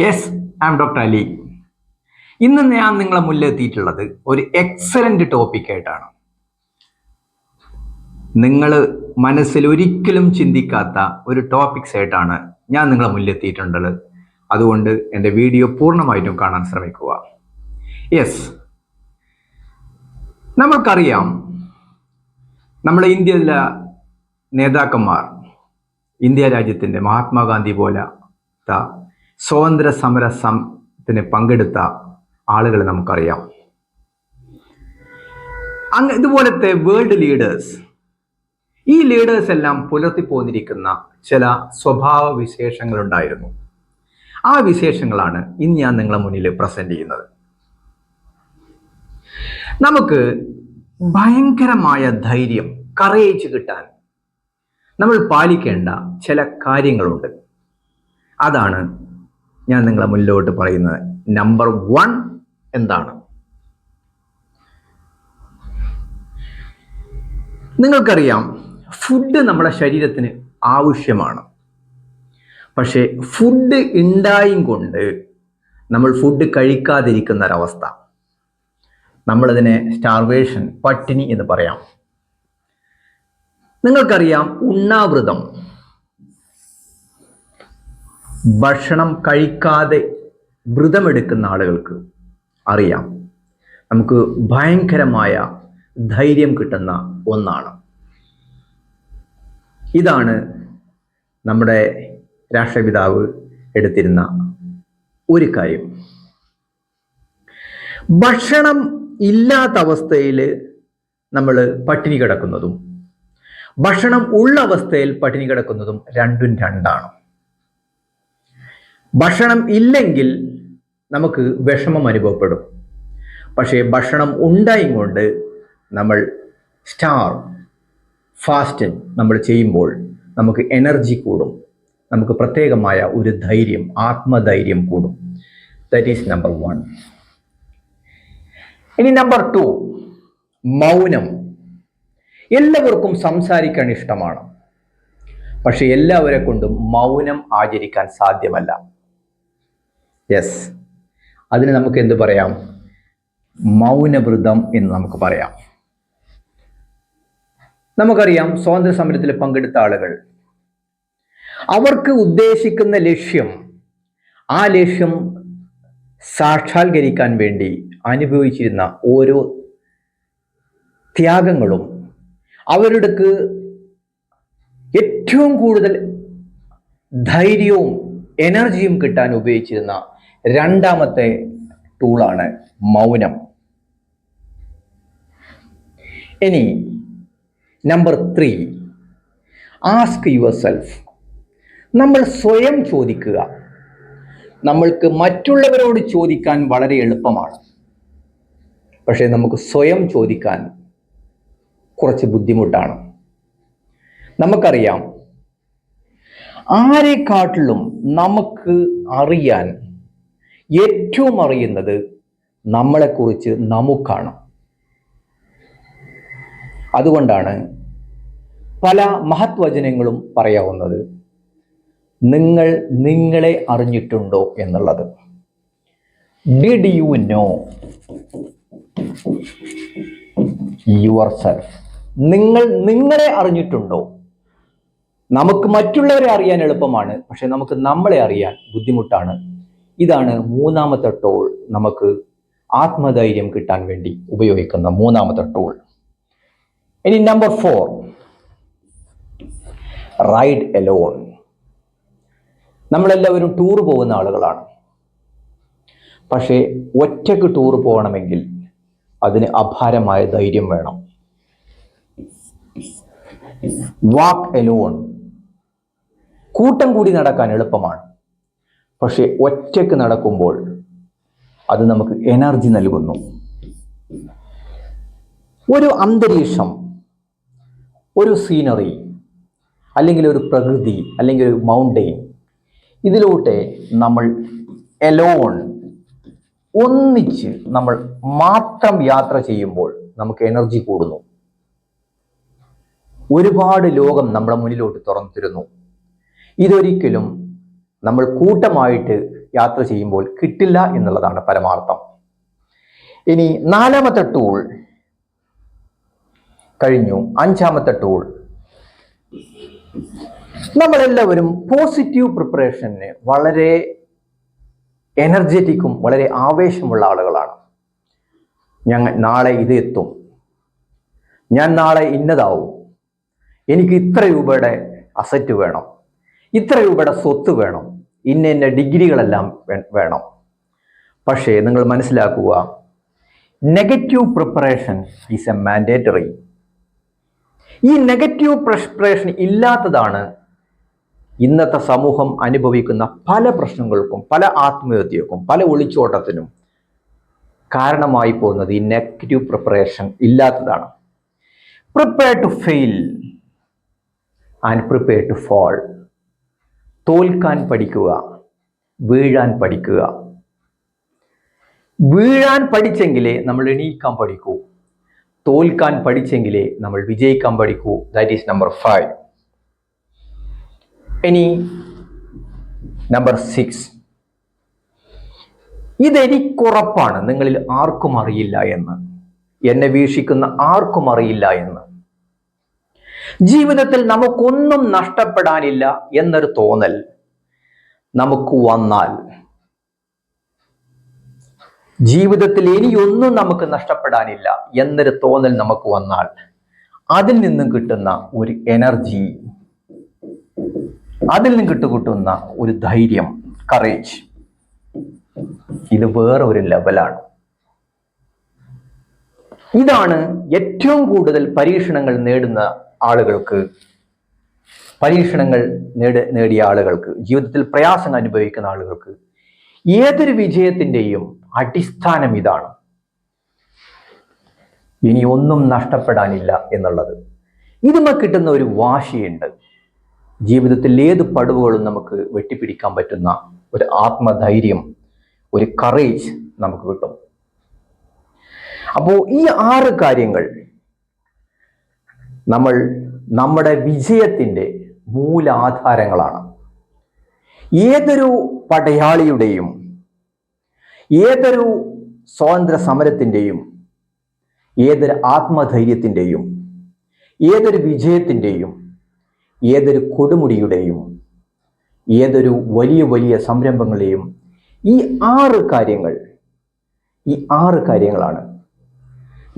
Yes, I M doctor Ali. ഇന്ന് ഞാൻ നിങ്ങളെ മുന്നിലെത്തിയിട്ടുള്ളത് ഒരു എക്സലന്റ് ടോപ്പിക് ആയിട്ടാണ്. നിങ്ങൾ മനസ്സിൽ ഒരിക്കലും ചിന്തിക്കാത്ത ഒരു ടോപ്പിക്സ് ആയിട്ടാണ് ഞാൻ നിങ്ങളെ മുന്നിലെത്തിയിട്ടുള്ളത്. അതുകൊണ്ട് എൻ്റെ വീഡിയോ പൂർണ്ണമായിട്ടും കാണാൻ ശ്രമിക്കുക. യെസ്, നമ്മൾക്കറിയാം, നമ്മുടെ ഇന്ത്യയിലെ നേതാക്കന്മാർ, ഇന്ത്യ രാജ്യത്തിൻ്റെ മഹാത്മാഗാന്ധി പോലത്തെ സ്വാതന്ത്ര്യ സമരത്തിന് പങ്കെടുത്ത ആളുകളെ നമുക്കറിയാം. ഇതുപോലത്തെ വേൾഡ് ലീഡേഴ്സ്, ഈ ലീഡേഴ്സ് എല്ലാം പുലർത്തിപ്പോന്നിരിക്കുന്ന ചില സ്വഭാവ വിശേഷങ്ങളുണ്ടായിരുന്നു. ആ വിശേഷങ്ങളാണ് ഇന്ന് ഞാൻ നിങ്ങളെ മുന്നിൽ പ്രസന്റ് ചെയ്യുന്നത്. നമുക്ക് ഭയങ്കരമായ ധൈര്യം, കറേജ് കിട്ടാൻ നമ്മൾ പാലിക്കേണ്ട ചില കാര്യങ്ങളുണ്ട്. അതാണ് ഞാൻ നിങ്ങളെ മുന്നിലോട്ട് പറയുന്നത്. നമ്പർ 1 എന്താണ്? നിങ്ങൾക്കറിയാം, ഫുഡ് നമ്മുടെ ശരീരത്തിന് ആവശ്യമാണ്. പക്ഷേ ഫുഡ് ഉണ്ടായും കൊണ്ട് നമ്മൾ ഫുഡ് കഴിക്കാതിരിക്കുന്ന ഒരവസ്ഥ, നമ്മളതിനെ സ്റ്റാർവേഷൻ, പട്ടിണി എന്ന് പറയാം. നിങ്ങൾക്കറിയാം, ഉണ്ണാവൃതം, ഭക്ഷണം കഴിക്കാതെ വ്രതമെടുക്കുന്ന ആളുകൾക്ക് അറിയാം, നമുക്ക് ഭയങ്കരമായ ധൈര്യം കിട്ടുന്ന ഒന്നാണ്. ഇതാണ് നമ്മുടെ രാഷ്ട്രപിതാവ് എടുത്തിരുന്ന ഒരു കാര്യം. ഭക്ഷണം ഇല്ലാത്ത അവസ്ഥയിൽ നമ്മൾ പട്ടിണി കിടക്കുന്നതും ഭക്ഷണം ഉള്ള അവസ്ഥയിൽ പട്ടിണി കിടക്കുന്നതും രണ്ടും രണ്ടാണ്. ഭക്ഷണം ഇല്ലെങ്കിൽ നമുക്ക് വിഷമം അനുഭവപ്പെടും. പക്ഷേ ഭക്ഷണം ഉണ്ടായും കൊണ്ട് നമ്മൾ ഫാസ്റ്റ് നമ്മൾ ചെയ്യുമ്പോൾ നമുക്ക് എനർജി കൂടും, നമുക്ക് പ്രത്യേകമായ ഒരു ധൈര്യം, ആത്മധൈര്യം കൂടും. That is number 1. ഇനി നമ്പർ 2, മൗനം. എല്ലാവർക്കും സംസാരിക്കാൻ ഇഷ്ടമാണ്, പക്ഷെ എല്ലാവരെ കൊണ്ടും മൗനം ആചരിക്കാൻ സാധ്യമല്ല. യെസ്, അതിന് നമുക്ക് എന്ത് പറയാം? മൗനവ്രതം എന്ന് നമുക്ക് പറയാം. നമുക്കറിയാം, സ്വാതന്ത്ര്യ സമരത്തിൽ പങ്കെടുത്ത ആളുകൾ, അവർക്ക് ഉദ്ദേശിക്കുന്ന ലക്ഷ്യം, ആ ലക്ഷ്യം സാക്ഷാത്കരിക്കാൻ വേണ്ടി അനുഭവിച്ചിരുന്ന ഓരോ ത്യാഗങ്ങളും അവരുടെ ഏറ്റവും കൂടുതൽ ധൈര്യവും എനർജിയും കിട്ടാൻ ഉപയോഗിച്ചിരുന്ന രണ്ടാമത്തെ ടൂളാണ് മൗനം. ഇനി നമ്പർ 3, ആസ്ക് യുവർ സെൽഫ്. നമ്മൾ സ്വയം ചോദിക്കുക. നമ്മൾക്ക് മറ്റുള്ളവരോട് ചോദിക്കാൻ വളരെ എളുപ്പമാണ്, പക്ഷേ നമുക്ക് സ്വയം ചോദിക്കാൻ കുറച്ച് ബുദ്ധിമുട്ടാണ്. നമുക്കറിയാം, ആരെക്കാട്ടിലും നമുക്ക് അറിയാൻ ഏറ്റവും അറിയുന്നത് നമ്മളെക്കുറിച്ച് നമുക്കാണ്. അതുകൊണ്ടാണ് പല മഹത്വചനങ്ങളും പറയാവുന്നത് നിങ്ങൾ നിങ്ങളെ അറിഞ്ഞിട്ടുണ്ടോ എന്നുള്ളത്. Did you know your self? നിങ്ങൾ നിങ്ങളെ അറിഞ്ഞിട്ടുണ്ടോ? നമുക്ക് മറ്റുള്ളവരെ അറിയാൻ എളുപ്പമാണ്, പക്ഷെ നമുക്ക് നമ്മളെ അറിയാൻ ബുദ്ധിമുട്ടാണ്. ഇതാണ് മൂന്നാമത്തെ ടൂൾ, നമുക്ക് ആത്മധൈര്യം കിട്ടാൻ വേണ്ടി ഉപയോഗിക്കുന്ന മൂന്നാമത്തെ ടൂൾ. ഇനി നമ്പർ 4, റൈഡ് എലോൺ. നമ്മളെല്ലാവരും ടൂർ പോകുന്ന ആളുകളാണ്, പക്ഷേ ഒറ്റയ്ക്ക് ടൂർ പോകണമെങ്കിൽ അതിന് അപാരമായ ധൈര്യം വേണം. വാക്ക് എലോൺ, കൂട്ടം കൂടി നടക്കാൻ എളുപ്പമാണ്, പക്ഷെ ഒറ്റയ്ക്ക് നടക്കുമ്പോൾ അത് നമുക്ക് എനർജി നൽകുന്നു. ഒരു അന്തരീക്ഷം, ഒരു സീനറി, അല്ലെങ്കിൽ ഒരു പ്രകൃതി, അല്ലെങ്കിൽ ഒരു മൗണ്ടെയിൻ, ഇതിലൂടെ നമ്മൾ എലോൺ, ഒന്നിച്ച് നമ്മൾ മാത്രം യാത്ര ചെയ്യുമ്പോൾ നമുക്ക് എനർജി കൂടുന്നു. ഒരുപാട് ലോകം നമ്മുടെ മുന്നിലോട്ട് തുറന്നു തരുന്നു. ഇതൊരിക്കലും നമ്മൾ കൂട്ടമായിട്ട് യാത്ര ചെയ്യുമ്പോൾ കിട്ടില്ല എന്നുള്ളതാണ് പരമാർത്ഥം. ഇനി 4ാമത്തെ ടൂൾ കഴിഞ്ഞു. 5ാമത്തെ ടൂൾ, നമ്മളെല്ലാവരും പോസിറ്റീവ് പ്രിപ്പറേഷന് വളരെ എനർജറ്റിക്കും വളരെ ആവേശമുള്ള ആളുകളാണ്. നാളെ ഇത് എത്തും, ഞാൻ നാളെ ഇന്നതാവും, എനിക്ക് ഇത്ര രൂപയുടെ അസറ്റ് വേണം, ഇത്ര രൂപയുടെ സ്വത്ത് വേണം, ഇന്ന ഡിഗ്രികളെല്ലാം വേണം. പക്ഷേ നിങ്ങൾ മനസ്സിലാക്കുക, negative preparation is A mandatory. ഈ നെഗറ്റീവ് പ്രിപ്പറേഷൻ ഇല്ലാത്തതാണ് ഇന്നത്തെ സമൂഹം അനുഭവിക്കുന്ന പല പ്രശ്നങ്ങൾക്കും പല ആത്മഹത്യക്കും പല ഒളിച്ചോട്ടത്തിനും കാരണമായി പോകുന്നത് ഈ നെഗറ്റീവ് പ്രിപ്പറേഷൻ ഇല്ലാത്തതാണ്. Prepare to fail and prepare to fall. തോൽക്കാൻ പഠിക്കുക, വീഴാൻ പഠിക്കുക. വീഴാൻ പഠിച്ചെങ്കിലേ നമ്മൾ എണീക്കാൻ പഠിക്കൂ, തോൽക്കാൻ പഠിച്ചെങ്കിലേ നമ്മൾ വിജയിക്കാൻ പഠിക്കൂ. That is number 5. ഇനി നമ്പർ 6, ഇതെനിക്കുറപ്പാണ് നിങ്ങളിൽ ആർക്കും അറിയില്ല എന്ന്, എന്നെ വീക്ഷിക്കുന്ന ആർക്കും അറിയില്ല എന്ന്. ജീവിതത്തിൽ നമുക്കൊന്നും നഷ്ടപ്പെടാനില്ല എന്നൊരു തോന്നൽ നമുക്ക് വന്നാൽ, ജീവിതത്തിൽ ഇനിയൊന്നും നമുക്ക് നഷ്ടപ്പെടാനില്ല എന്നൊരു തോന്നൽ നമുക്ക് വന്നാൽ, അതിൽ നിന്നും കിട്ടുന്ന ഒരു എനർജി, അതിൽ നിന്ന് കിട്ടുന്ന ഒരു ധൈര്യം, കറേജ്, ഇത് വേറെ ഒരു ലെവലാണ്. ഇതാണ് ഏറ്റവും കൂടുതൽ പരീക്ഷണങ്ങൾ നേടുന്ന ആളുകൾക്ക്, പരീക്ഷണങ്ങൾ നേടിയ ആളുകൾക്ക്, ജീവിതത്തിൽ പ്രയാസങ്ങൾ അനുഭവിക്കുന്ന ആളുകൾക്ക് ഏതൊരു വിജയത്തിൻ്റെയും അടിസ്ഥാനം ഇതാണ്. ഇനി ഒന്നും നഷ്ടപ്പെടാനില്ല എന്നുള്ളത്. ഇതുമ കിട്ടുന്ന ഒരു വാശിയുണ്ട്. ജീവിതത്തിൽ ഏത് പടവുകളും നമുക്ക് വെട്ടിപ്പിടിക്കാൻ പറ്റുന്ന ഒരു ആത്മധൈര്യം, ഒരു കറേജ് നമുക്ക് കിട്ടും. അപ്പോൾ ഈ 6 കാര്യങ്ങൾ നമ്മുടെ വിജയത്തിൻ്റെ മൂലാധാരങ്ങളാണ്. ഏതൊരു പടയാളിയുടെയും ഏതൊരു സ്വാതന്ത്ര്യ സമരത്തിൻ്റെയും ഏതൊരു ആത്മധൈര്യത്തിൻ്റെയും ഏതൊരു വിജയത്തിൻ്റെയും ഏതൊരു കൊടുമുടിയുടെയും ഏതൊരു വലിയ വലിയ സംരംഭങ്ങളെയും ഈ 6 കാര്യങ്ങളാണ്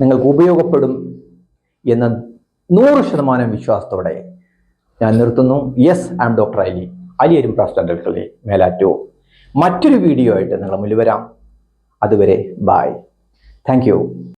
നിങ്ങൾക്ക് ഉപയോഗപ്പെടും എന്ന 100% വിശ്വാസത്തോടെ ഞാൻ നിർത്തുന്നു. Yes, I am doctor Ali അരിമ്പ്രാസ് മേലാറ്റൂർ. മറ്റൊരു വീഡിയോ ആയിട്ട് നിങ്ങളുടെ മുന്നിൽ വരാം. അതുവരെ ബൈ. Thank you.